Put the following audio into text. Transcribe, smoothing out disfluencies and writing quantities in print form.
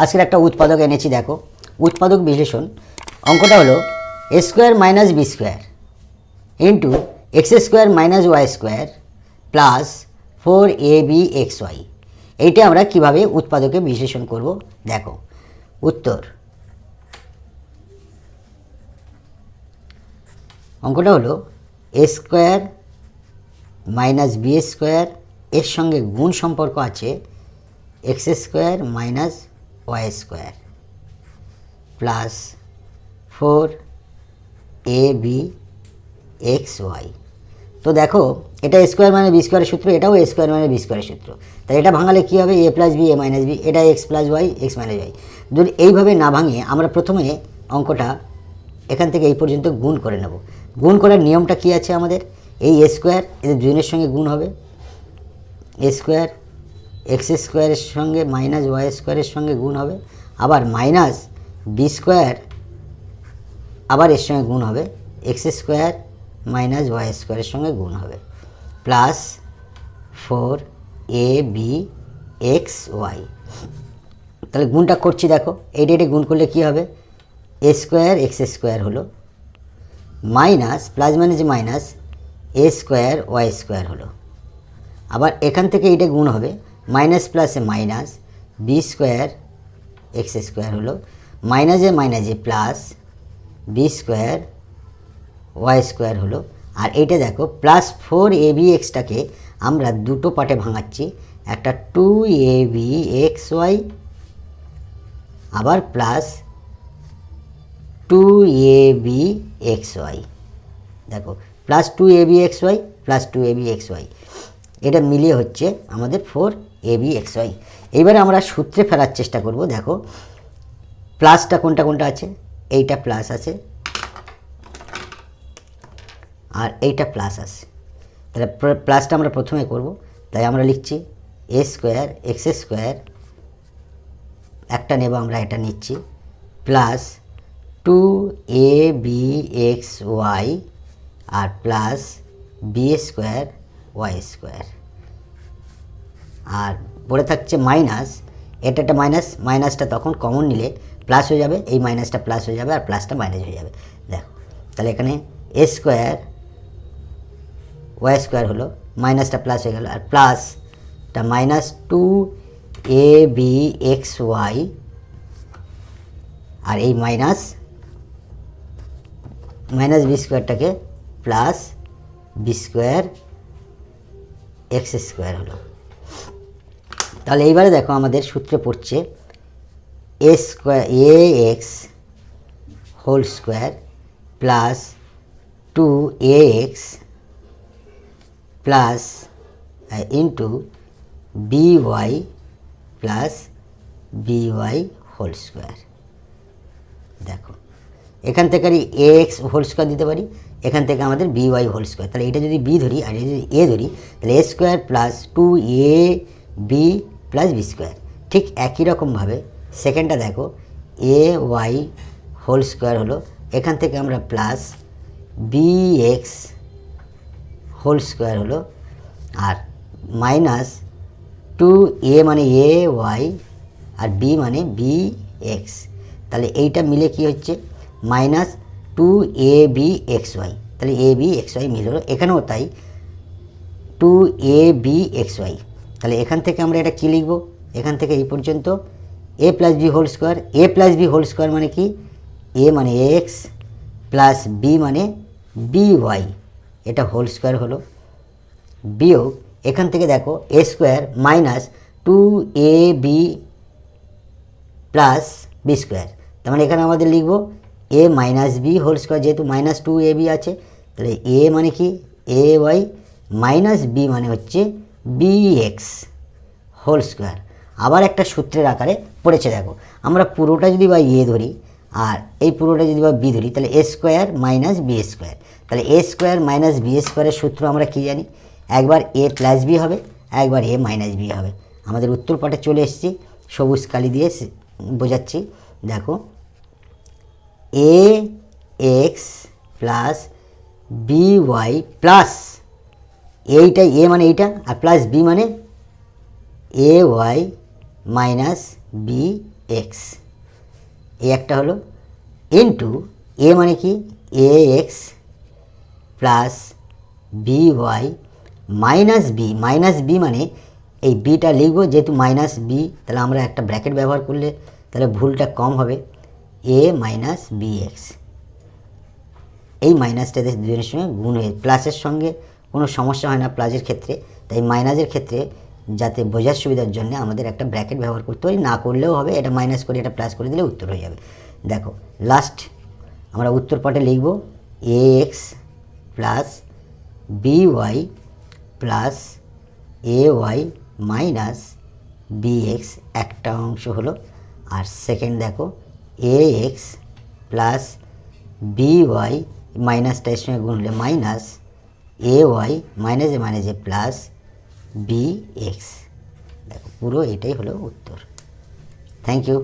আজকের একটা উৎপাদক এনেছি, দেখো উৎপাদক বিশ্লেষণ। অঙ্কটা হলো এ square minus B square into X square minus Y square plus 4ab xy। এইটা আমরা কিভাবে উৎপাদকে বিশ্লেষণ করব দেখো। উত্তর, অঙ্কটা হলো এ স্কোয়ার মাইনাস বি স্কোয়ার এর সঙ্গে গুণ সম্পর্ক আছে x square minus Y square plus 4ab xy। তো দেখো এটা স্কোয়ার মানে বি স্কোয়ারের সূত্র, এটাও এ স্কোয়ার মানে বি স্কোয়ারের সূত্র। তাহলে এটা ভাঙালে কী হবে? A plus b a minus b, এটা x plus y x minus y. যদি এইভাবে না ভাঙিয়ে আমরা প্রথমে অঙ্কটা এখান থেকে এই পর্যন্ত গুণ করে নেব। গুণ করার নিয়মটা কী আছে আমাদের? এই এ স্কোয়ার এদের দুজনের সঙ্গে গুণ হবে, এ স্কোয়ার এক্স স্কোয়ারের সঙ্গে মাইনাস ওয়াই স্কোয়ারের সঙ্গে গুণ হবে, আবার মাইনাস বি স্কোয়ার আবার এর সঙ্গে গুণ হবে, এক্স স্কোয়ার মাইনাস ওয়াই স্কোয়ারের সঙ্গে গুণ হবে, প্লাস 4ab xy। তাহলে গুণটা করছি, দেখো এইটা এটা গুণ করলে কী হবে? এ স্কোয়ার এক্স স্কোয়ার হলো মাইনাস প্লাস মানে যে minus a square Y square হলো। আবার এখান থেকে এইটা গুণ হবে, মাইনাস প্লাসে minus B square x square হলো মাইনাসে মাইনাসে plus B square Y square হলো। আর এইটা দেখো প্লাস 4ab xটাকে আমরা দুটো পার্টে ভাঙাচ্ছি, একটা 2ab xy আবার প্লাস 2ab xy। দেখো plus 2ab xy plus 2ab xy, এটা মিলিয়ে হচ্ছে আমাদের 4ab xy। এইবারে আমরা সূত্রে ফেরার চেষ্টা করব। দেখো প্লাসটা কোনটা কোনটা আছে, এইটা প্লাস আছে আর এইটা প্লাস আছে। তাহলে প্লাসটা আমরা প্রথমে করব, তাই আমরা লিখছি এ স্কোয়ার এক্স স্কোয়ার, একটা নেব আমরা, এটা নিচ্ছি, প্লাস 2ab xy আর plus B square Y square. আর পড়ে থাকছে মাইনাস, এটা একটা মাইনাস, মাইনাসটা তখন কমন নিলে প্লাস হয়ে যাবে, এই মাইনাসটা প্লাস হয়ে যাবে আর প্লাসটা মাইনাস হয়ে যাবে। দেখো তাহলে এখানে এ স্কোয়ার ওয়াই স্কোয়ার হলো, মাইনাসটা প্লাস হয়ে গেল, আর প্লাসটা মাইনাস 2ab xy আর এই মাইনাস মাইনাস বি স্কোয়ারটাকে plus B square x square হলো। তাহলে এইবারে দেখো আমাদের সূত্রে পড়ছে a square a x whole square plus 2ax plus into by plus by whole square. দেখো এখান থেকে এ এক্স হোল স্কোয়ার দিতে পারি, এখান থেকে আমাদের by হোল স্কোয়ার। তাহলে এটা যদি বি ধরি আর এটা যদি এ ধরি, তাহলে a square plus 2ab plus B square. ঠিক একই রকমভাবে সেকেন্ডটা দেখো এ ওয়াই হোল স্কোয়ার হলো, এখান থেকে আমরা প্লাস bx হোল স্কোয়ার হলো আর মাইনাস 2a মানে এ ওয়াই আর বি মানে বি এক্স। তাহলে এইটা মিলে কি হচ্ছে? Minus 2ab xy। তাহলে ab xy মিল হলো, এখানেও তাই 2ab xy। তাহলে এখান থেকে আমরা এটা কী লিখব? এখান থেকে এই পর্যন্ত a plus b whole square. A plus b whole square মানে কি? এ মানে এক্স প্লাস বি মানে by, এটা হোল স্কোয়ার হলো, বিয়োগ এখান থেকে দেখো a square minus 2ab plus B square. তার মানে এখানে আমাদের লিখব a minus b whole square, যেহেতু মাইনাস 2ab আছে, তাহলে এ মানে কি এ ওয়াই মাইনাস বি মানে হচ্ছে bx হোল স্কোয়ার। আবার একটা সূত্রের আকারে পড়েছে, দেখো আমরা পুরোটা যদি বা এ ধরি আর এই পুরোটা যদি বা বি ধরি, তাহলে a square minus B square. তাহলে এ স্কোয়ার মাইনাস বি স্কোয়ারের সূত্র আমরা কী জানি? একবার এ প্লাস বি হবে, একবার এ মাইনাস বি হবে। আমাদের উত্তর পাটে চলে এসেছি, সবুজ কালি দিয়ে বোঝাচ্ছি। দেখো a x plus b y plus এইটা এ মানে এইটা আর প্লাস বি মানে a y minus b x, এই একটা হলো, ইন্টু এ মানে কি a x plus b y minus b মানে এই বিটা লিখবো, যেহেতু মাইনাস বি তাহলে আমরা একটা ব্র্যাকেট ব্যবহার করলে তাহলে ভুলটা কম হবে, এ মাইনাস বি এক্স। এই মাইনাসটা দুজনের সঙ্গে গুণ হয়ে, প্লাসের সঙ্গে কোনো সমস্যা হয় না প্লাসের ক্ষেত্রে, তাই মাইনাসের ক্ষেত্রে যাতে বোঝার সুবিধার জন্য আমাদের একটা ব্র্যাকেট ব্যবহার করতে পারি, না করলেও হবে, এটা মাইনাস করে এটা প্লাস করে দিলে উত্তর হয়ে যাবে। দেখো লাস্ট আমরা উত্তর পাটে লিখব a x plus b y plus a y minus b x, একটা অংশ হলো। আর সেকেন্ড দেখো a x plus b y, মাইনাসটা এর সঙ্গে গুণ হলে মাইনাস এ ওয়াই মাইনাসে প্লাস বি এক্স। দেখো পুরো এটাই হলো উত্তর। Thank you.